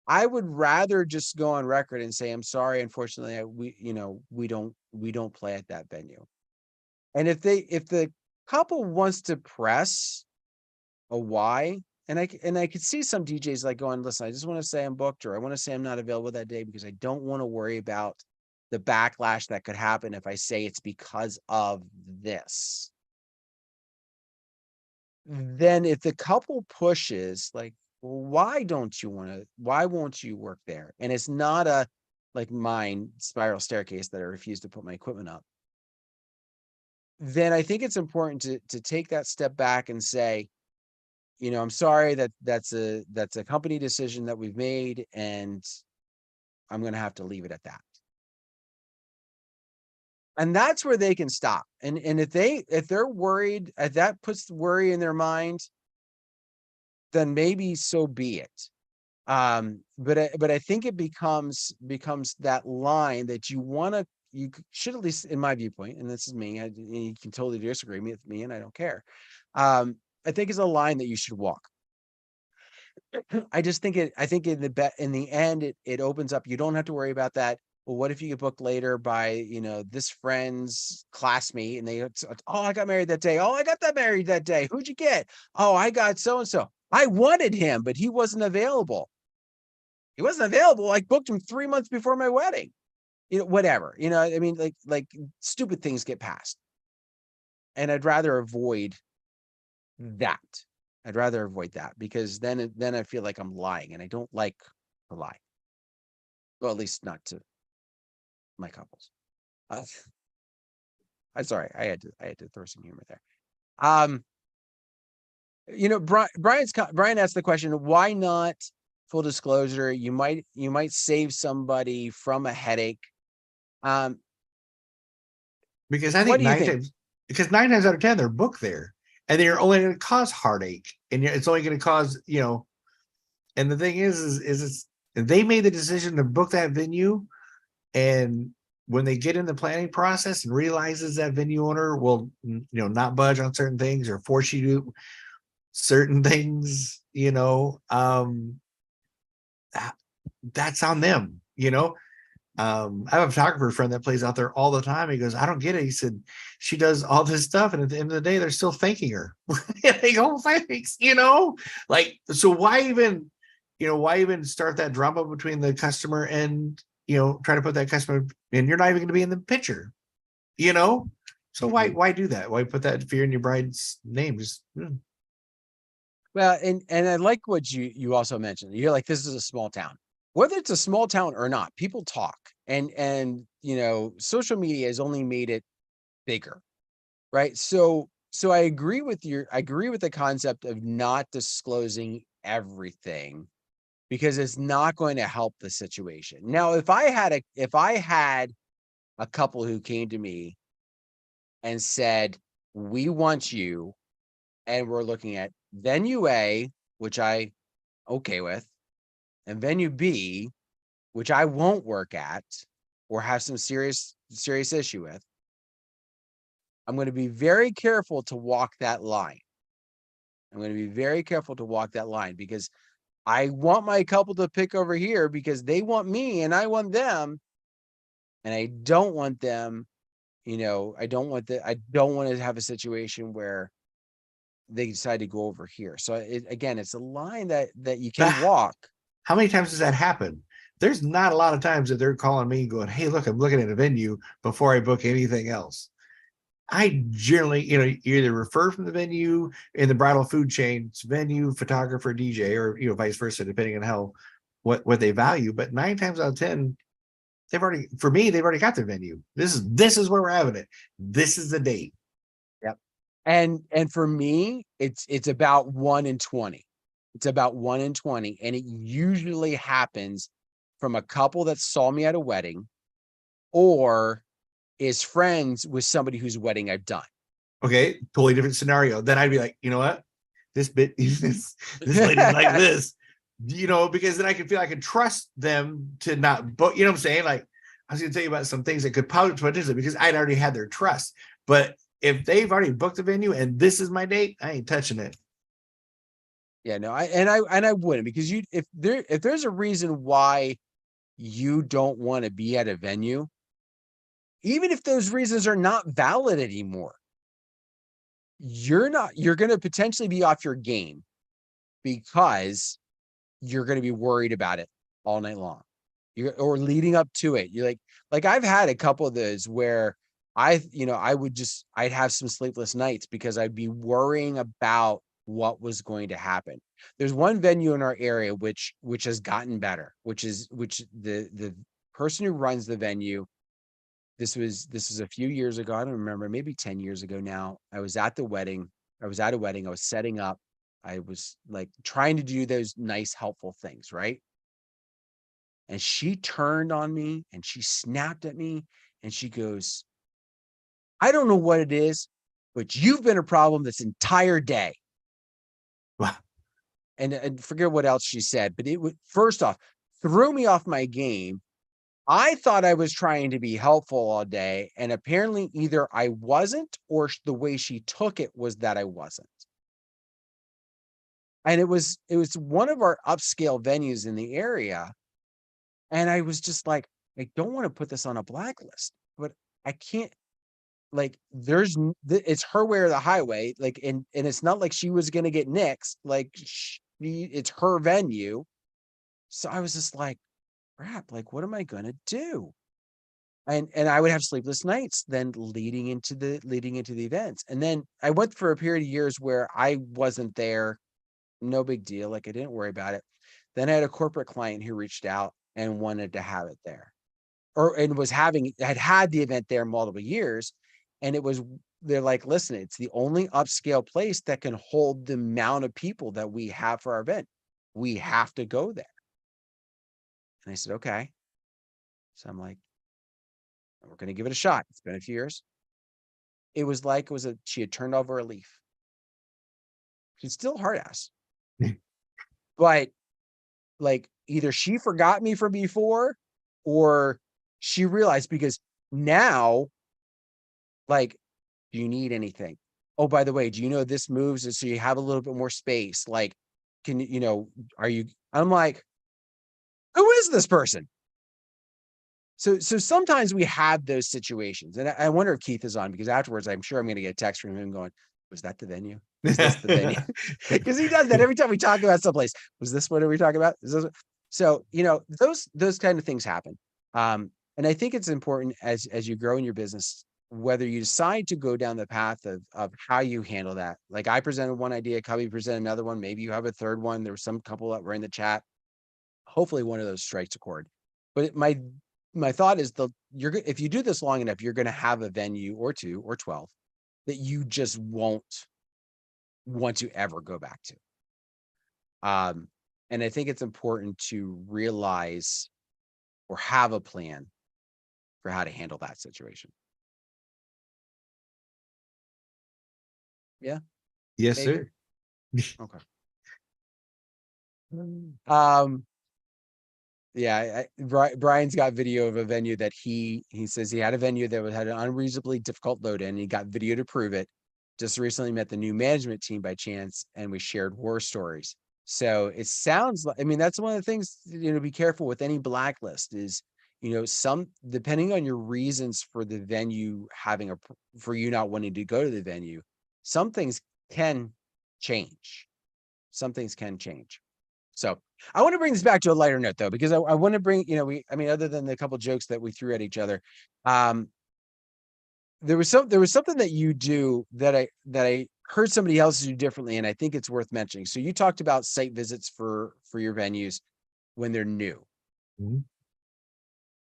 S1: I would rather just go on record and say, I'm sorry, unfortunately, we don't play at that venue. And if the couple wants to press a why, and I could see some DJs like going, listen, I just want to say I'm booked, or I want to say I'm not available that day because I don't want to worry about the backlash that could happen if I say it's because of this. Then if the couple pushes like, well, why won't you work there? And it's not a like mine spiral staircase that I refuse to put my equipment up. Then I think it's important to take that step back and say, I'm sorry that's a company decision that we've made, and I'm going to have to leave it at that. And that's where they can stop. And if they're worried, if that puts the worry in their mind, then maybe so be it. But I think it becomes that line that you should, at least in my viewpoint, and this is me, you can totally disagree with me, and I don't care. I think it's a line that you should walk. I think in the end, it opens up. You don't have to worry about that. Well, what if you get booked later by, this friend's classmate, and oh, I got married that day. Oh, I got that married that day. Who'd you get? Oh, I got so-and-so. I wanted him, but he wasn't available. He wasn't available. I booked him 3 months before my wedding. Whatever. I mean, like stupid things get passed. And I'd rather avoid that. Because then I feel like I'm lying, and I don't like to lie. Well, at least not to my couples. I'm sorry. I had to throw some humor there. Brian asked the question, why not full disclosure? You might save somebody from a headache.
S2: Because I
S1: What
S2: think
S1: do you think?
S2: nine times out of 10, they're booked there, and they're only going to cause heartache, and it's only going to cause, and the thing is they made the decision to book that venue. And when they get in the planning process and realizes that venue owner will, not budge on certain things or force you to do certain things, that's on them. I have a photographer friend that plays out there all the time. He goes, I don't get it. He said, she does all this stuff, and at the end of the day, they're still thanking her. They go, thanks, like, so why even start that drama between the customer and, try to put that customer, and you're not even going to be in the picture, so why do that? Why put that fear in your bride's name?
S1: Well, and I like what you also mentioned. You're like, this is a small town. Whether it's a small town or not, people talk, and social media has only made it bigger, right? So I agree with the concept of not disclosing everything, because it's not going to help the situation. Now, if I had a couple who came to me and said, we want you, and we're looking at venue A, which I okay with, and venue B, which I won't work at or have some serious issue with, I'm going to be very careful to walk that line. Because I want my couple to pick over here because they want me and I want them. And I don't want them, I don't want to have a situation where they decide to go over here. So again, it's a line that you can walk.
S2: How many times does that happen? There's not a lot of times that they're calling me going, hey, look, I'm looking at a venue before I book anything else. I generally, you either refer from the venue in the bridal food chain, venue, photographer, DJ, or vice versa, depending on how what they value. But 9 times out of 10, they've already got their venue. This is where we're having it. This is the date.
S1: Yep. And for me, it's about 1 in 20. It's about 1 in 20, and it usually happens from a couple that saw me at a wedding, or is friends with somebody whose wedding I've done.
S2: Okay, totally different scenario. Then I'd be like, you know what? This lady's like this, because then I can feel I can trust them to not book. You know what I'm saying? Like, I was going to tell you about some things that could potentially, because I'd already had their trust. But if they've already booked the venue and this is my date, I ain't touching it.
S1: Yeah, no, I wouldn't, because if there's a reason why you don't want to be at a venue, even if those reasons are not valid anymore, you're going to potentially be off your game, because you're going to be worried about it all night long. Or leading up to it. You're like I've had a couple of those where I'd have some sleepless nights because I'd be worrying about what was going to happen. There's one venue in our area which has gotten better, which the person who runs the venue, this was a few years ago. I don't remember, maybe 10 years ago now. I was at a wedding. I was setting up. I was like trying to do those nice, helpful things, right? And she turned on me and she snapped at me and she goes, I don't know what it is, but you've been a problem this entire day.
S2: Wow.
S1: And forget what else she said, but it would, first off, threw me off my game. I thought I was trying to be helpful all day, and apparently either I wasn't, or the way she took it was that I wasn't. And it was one of our upscale venues in the area. And I was just like, I don't want to put this on a blacklist, but I can't, like, it's her way or the highway. Like, and it's not like she was going to get nixed. Like, it's her venue. So I was just like, crap, like, what am I going to do? And I would have sleepless nights then leading into the events. And then I went for a period of years where I wasn't there. No big deal. Like, I didn't worry about it. Then I had a corporate client who reached out and wanted to have it there, had the event there multiple years. And they're like, listen, it's the only upscale place that can hold the amount of people that we have for our event. We have to go there. And I said, okay. So I'm like, we're going to give it a shot. It's been a few years. It was like, she had turned over a leaf. She's still a hard ass, but like, either she forgot me from before, or she realized, because now, like, do you need anything? Oh, by the way, do you know this moves so you have a little bit more space? Like, I'm like, who is this person? So sometimes we have those situations. And I wonder if Keith is on, because afterwards, I'm sure I'm going to get a text from him going, was that the venue? Is this the venue? Because he does that every time we talk about someplace. Was this what are we talking about? So, those kind of things happen. And I think it's important as you grow in your business, whether you decide to go down the path of how you handle that. Like, I presented one idea, Cubbie presented another one. Maybe you have a third one. There were some couple that were in the chat. Hopefully one of those strikes a chord. But my thought is, if you do this long enough, you're going to have a venue or 2 or 12 that you just won't want to ever go back to. And I think it's important to realize or have a plan for how to handle that situation. Yeah.
S2: Yes, sir.
S1: Okay. Yeah, Brian's got video of a venue that he says he had a venue that had an unreasonably difficult load in. And he got video to prove it. Just recently met the new management team by chance, and we shared war stories. So it sounds like, I mean, that's one of the things, be careful with any blacklist is, depending on your reasons for the venue for you not wanting to go to the venue, some things can change. Some things can change. So I want to bring this back to a lighter note though, because I want to bring, other than the couple jokes that we threw at each other, there was something that you do that I heard somebody else do differently, and I think it's worth mentioning. So you talked about site visits for your venues when they're new.
S2: Mhm.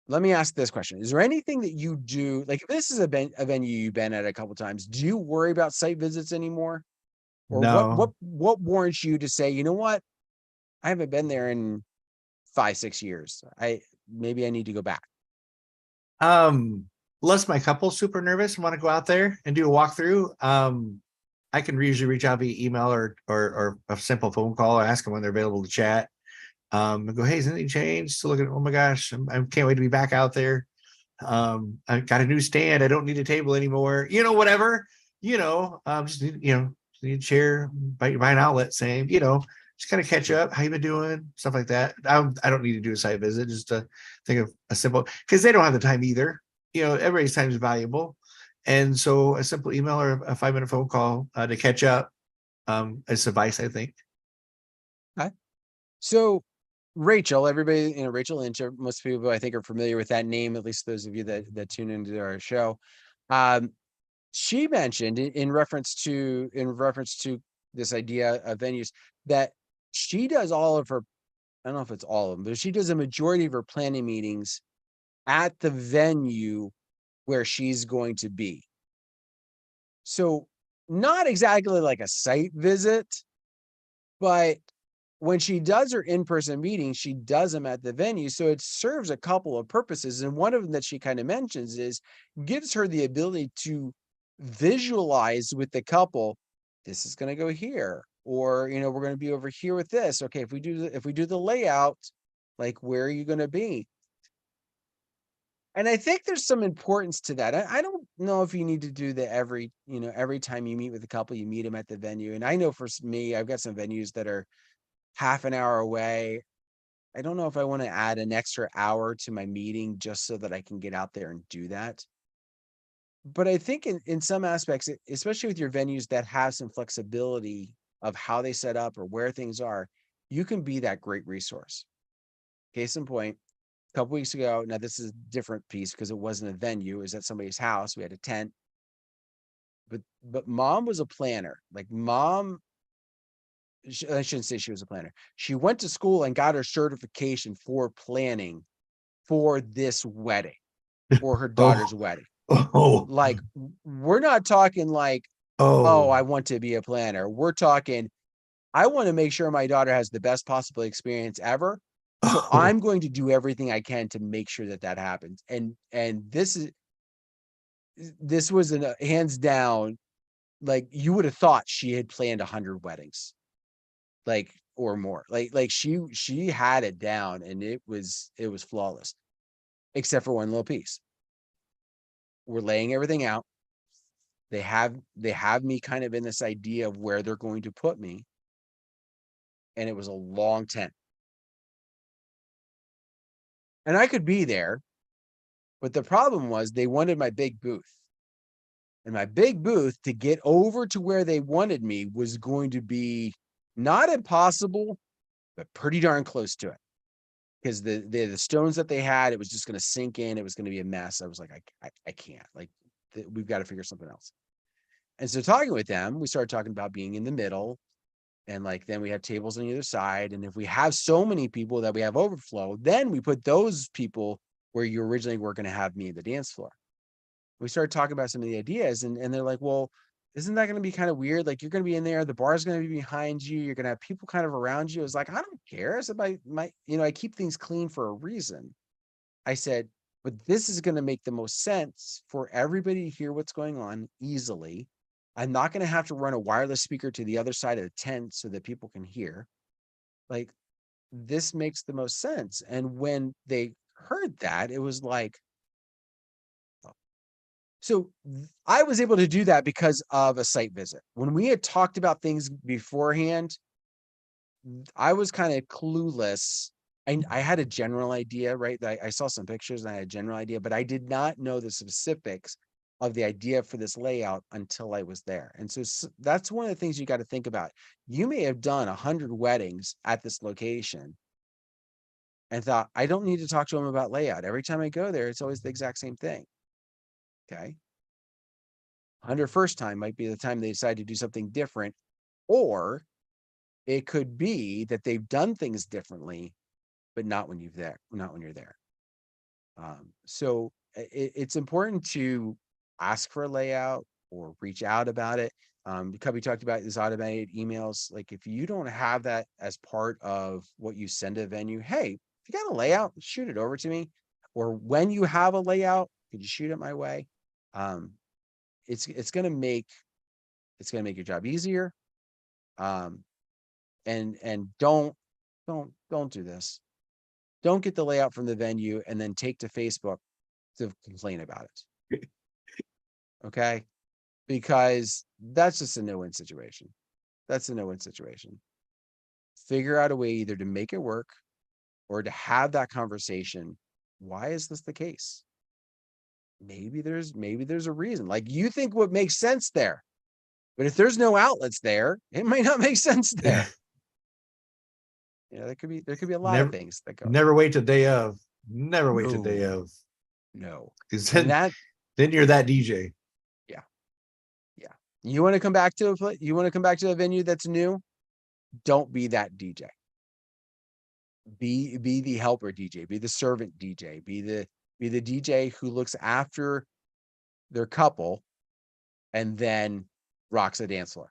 S1: Let me ask this question. Is there anything that you do, like if this is a venue you've been at a couple times, do you worry about site visits anymore? Or
S2: No.
S1: what warrants you to say, you know what? I haven't been there in 5-6 years. Maybe I need to go back.
S2: Unless my couple's super nervous and want to go out there and do a walkthrough, I can usually reach out via email or a simple phone call or ask them when they're available to chat. And go, hey, has anything changed? So look at, oh my gosh, I can't wait to be back out there. I got a new stand. I don't need a table anymore. Whatever. Just need a chair, buy an outlet, same. Just kind of catch up. How you been doing? Stuff like that. I don't need to do a site visit. Just to think of a simple, because they don't have the time either. Everybody's time is valuable, and so a simple email or a 5-minute phone call to catch up is suffice, I think.
S1: Okay. So Rachel, everybody, Rachel Lynch, most people I think are familiar with that name, at least those of you that tune into our show. She mentioned in reference to this idea of venues that she does all of her, I don't know if it's all of them, but she does a majority of her planning meetings at the venue where she's going to be. So not exactly like a site visit, but when she does her in-person meetings, she does them at the venue. So it serves a couple of purposes. And one of them that she kind of mentions is gives her the ability to visualize with the couple, this is going to go here, or, we're going to be over here with this. Okay. If we do the layout, like, where are you going to be? And I think there's some importance to that. I don't know if you need to do that every time you meet with a couple, you meet them at the venue. And I know for me, I've got some venues that are half an hour away. I don't know if I want to add an extra hour to my meeting just so that I can get out there and do that. But I think in some aspects, especially with your venues that have some flexibility of how they set up or where things are, you can be that great resource. Case in point, a couple weeks ago, now this is a different piece because it wasn't a venue, it was at somebody's house. We had a tent. But mom was a planner. Like mom, I shouldn't say she was a planner. She went to school and got her certification for planning for this wedding, for her daughter's
S2: Oh,
S1: wedding.
S2: oh,
S1: Like, we're not talking like, oh,
S2: oh,
S1: I want to be a planner. We're talking, I want to make sure my daughter has the best possible experience ever. So
S2: oh.
S1: I'm going to do everything I can to make sure that happens. And this was a hands down, like, you would have thought she had planned 100 weddings, like, or more. Like she had it down, and it was flawless, except for one little piece. We're laying everything out. They have me kind of in this idea of where they're going to put me, and it was a long tent. And I could be there, but the problem was they wanted my big booth. And my big booth, to get over to where they wanted me, was going to be not impossible, but pretty darn close to it. Because the stones that they had, it was just going to sink in. It was going to be a mess. I was like, I can't. Like, we've got to figure something else. And so talking with them, we started talking about being in the middle. And like, then we have tables on either side. And if we have so many people that we have overflow, then we put those people where you originally were going to have me at the dance floor. We started talking about some of the ideas, and they're like, well, isn't that going to be kind of weird? Like, you're going to be in there, the bar's going to be behind you, you're going to have people kind of around you. I was like, I don't care. I said, I keep things clean for a reason. I said, but this is going to make the most sense for everybody to hear what's going on easily. I'm not going to have to run a wireless speaker to the other side of the tent so that people can hear. Like, this makes the most sense. And when they heard that, it was like, so I was able to do that because of a site visit. When we had talked about things beforehand, I was kind of clueless. I had a general idea, right? I saw some pictures and I had a general idea, but I did not know the specifics of the idea for this layout until I was there. And so that's one of the things you got to think about. You may have done 100 weddings at this location and thought, I don't need to talk to them about layout. Every time I go there, it's always the exact same thing. Okay. 101st time might be the time they decide to do something different, or it could be that they've done things differently, but not when you're there. So it's important to ask for a layout or reach out about it. Cubbie talked about these automated emails. Like if you don't have that as part of what you send to a venue, hey, if you got a layout, shoot it over to me. Or when you have a layout, could you shoot it my way? It's gonna make your job easier. And don't do this. Don't get the layout from the venue and then take to Facebook to complain about it. Okay? Because that's just a no-win situation. That's a no-win situation. Figure out a way either to make it work or to have that conversation. Why is this the case? Maybe there's a reason. Like you think what makes sense there. But if there's no outlets there, it might not make sense there. There could be a lot of things that go.
S2: Never wait till day of. Never wait till day of.
S1: No.
S2: Because then you're that DJ.
S1: Yeah. Yeah. You want to come back to a venue that's new? Don't be that DJ. Be the helper DJ, be the servant DJ, be the DJ who looks after their couple and then rocks a dance floor.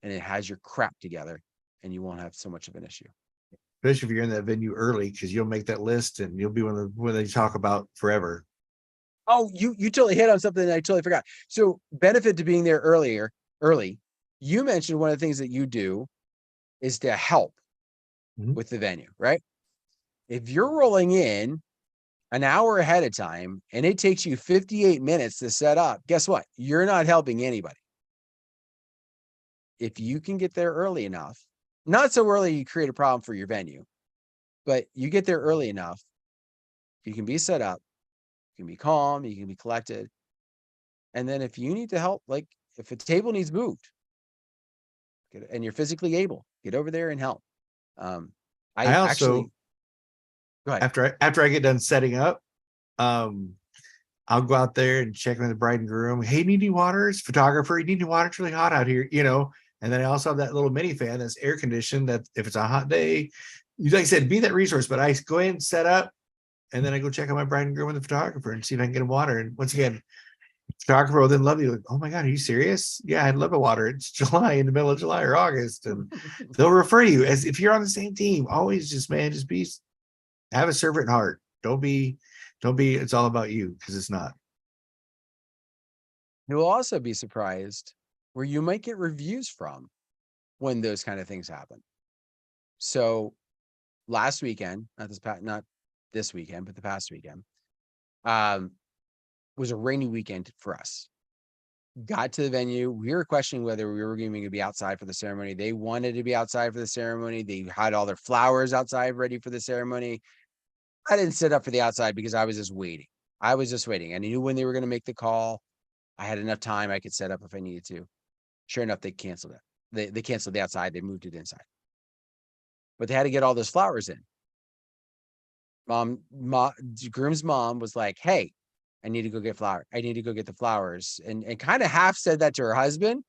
S1: And it has your crap together and you won't have so much of an issue.
S2: Especially if you're in that venue early, because you'll make that list and you'll be one they talk about forever.
S1: Oh, you totally hit on something that I totally forgot. So benefit to being there early. You mentioned one of the things that you do is to help with the venue, right? If you're rolling in an hour ahead of time and it takes you 58 minutes to set up, guess what? You're not helping anybody. If you can get there early enough, not so early you create a problem for your venue, but you get there early enough, you can be set up, you can be calm, you can be collected. And then if you need to help, like if a table needs moved and you're physically able, get over there and help. I
S2: also,
S1: actually, go ahead.
S2: After I get done setting up, I'll go out there and check with the bride and groom. Hey, need any waters? Photographer, you need any water? It's really hot out here, And then I also have that little mini fan that's air conditioned that if it's a hot day, like I said, be that resource. But I go ahead and set up and then I go check on my bride and groom and the photographer and see if I can get them water. And once again, photographer will then love you. Like, oh my God, are you serious? Yeah, I'd love a water. It's July, in the middle of July or August. And they'll refer you as if you're on the same team. Always have a servant heart. Don't be, it's all about you, because it's not.
S1: You'll also be surprised where you might get reviews from when those kind of things happen. So last weekend, not this weekend, but the past weekend, was a rainy weekend for us. Got to the venue. We were questioning whether we were going to be outside for the ceremony. They wanted to be outside for the ceremony. They had all their flowers outside ready for the ceremony. I didn't sit up for the outside because I was just waiting. I knew when they were going to make the call. I had enough time. I could set up if I needed to. Sure enough, they canceled it. They canceled the outside. They moved it inside. But they had to get all those flowers in. Groom's mom was like, hey, I need to go get flowers. I need to go get the flowers. And kind of half said that to her husband.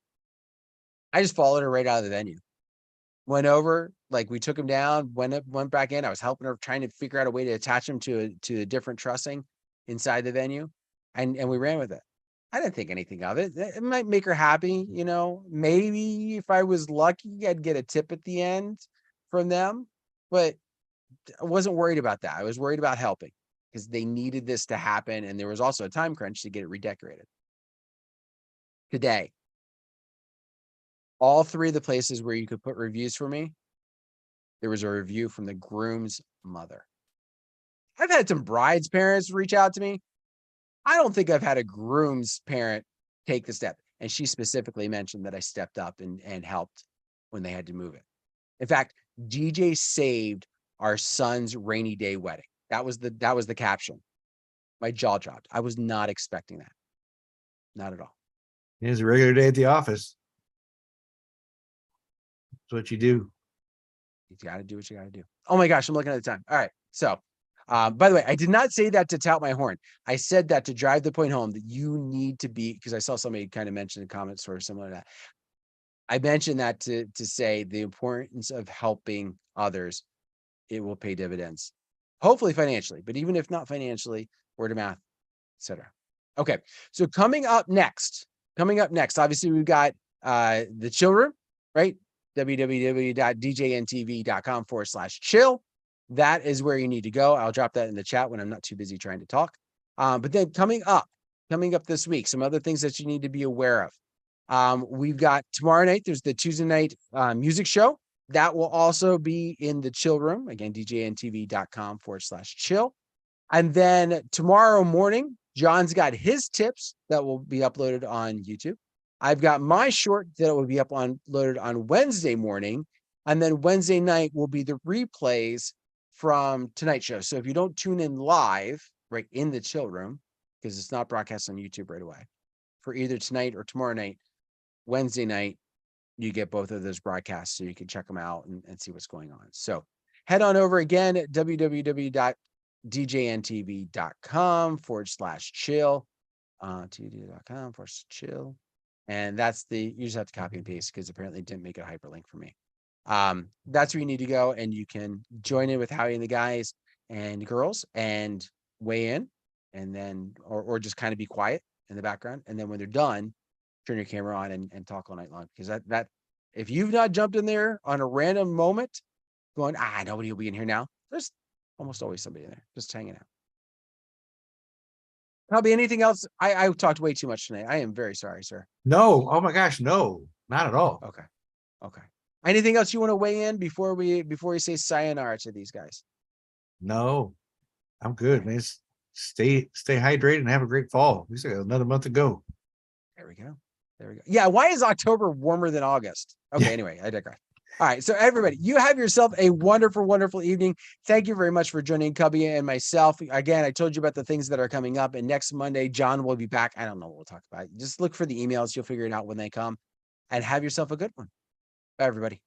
S1: I just followed her right out of the venue. Went over, like we took him down, went back in. I was helping her, trying to figure out a way to attach him to a different trussing inside the venue. And we ran with it. I didn't think anything of it. It might make her happy, maybe if I was lucky, I'd get a tip at the end from them, but I wasn't worried about that. I was worried about helping because they needed this to happen. And there was also a time crunch to get it redecorated. Today, all three of the places where you could put reviews for me, there was a review from the groom's mother. I've had some bride's parents reach out to me. I don't think I've had a groom's parent take the step. And she specifically mentioned that I stepped up and helped when they had to move it. In fact, DJ saved our son's rainy day wedding. That was the caption. My jaw dropped. I was not expecting that. Not at all.
S2: It's a regular day at the office. That's what you do.
S1: You got to do what you got to do. Oh my gosh, I'm looking at the time. All right. So, by the way, I did not say that to tout my horn. I said that to drive the point home that you need to be, because I saw somebody kind of mention in comments or similar to that. I mentioned that to say the importance of helping others. It will pay dividends, hopefully financially, but even if not financially, word of mouth, etc. Okay. So coming up next, obviously we've got the chill room, right? www.djntv.com/chill. That is where you need to go. I'll drop that in the chat when I'm not too busy trying to talk. But then coming up this week, some other things that you need to be aware of. We've got tomorrow night, there's the Tuesday night music show. That will also be in the chill room. Again, djntv.com/chill. And then tomorrow morning, John's got his tips that will be uploaded on YouTube. I've got my short that will be uploaded on Wednesday morning. And then Wednesday night will be the replays from tonight's show. So if you don't tune in live, right in the chill room, because it's not broadcast on YouTube right away, for either tonight or tomorrow night, Wednesday night, you get both of those broadcasts so you can check them out and see what's going on. So head on over again at www.djntv.com/chill, td.com/chill. And that's you just have to copy and paste because apparently it didn't make a hyperlink for me. That's where you need to go, and you can join in with Howie and the guys and girls and weigh in, and then or just kind of be quiet in the background. And then when they're done, turn your camera on and talk all night long. Because that if you've not jumped in there on a random moment going, nobody will be in here now, there's almost always somebody in there just hanging out. Probably anything else? I talked way too much tonight. I am very sorry, sir.
S2: No. Oh my gosh. No, not at all.
S1: Okay. Anything else you want to weigh in before we say sayonara to these guys?
S2: No, I'm good, man. Stay hydrated and have a great fall. We still got another month to go.
S1: There we go. Yeah, why is October warmer than August? Okay, anyway, I digress. All right, so everybody, you have yourself a wonderful, wonderful evening. Thank you very much for joining Cubbie and myself. Again, I told you about the things that are coming up, and next Monday, John will be back. I don't know what we'll talk about. Just look for the emails. You'll figure it out when they come, and have yourself a good one. Bye, everybody.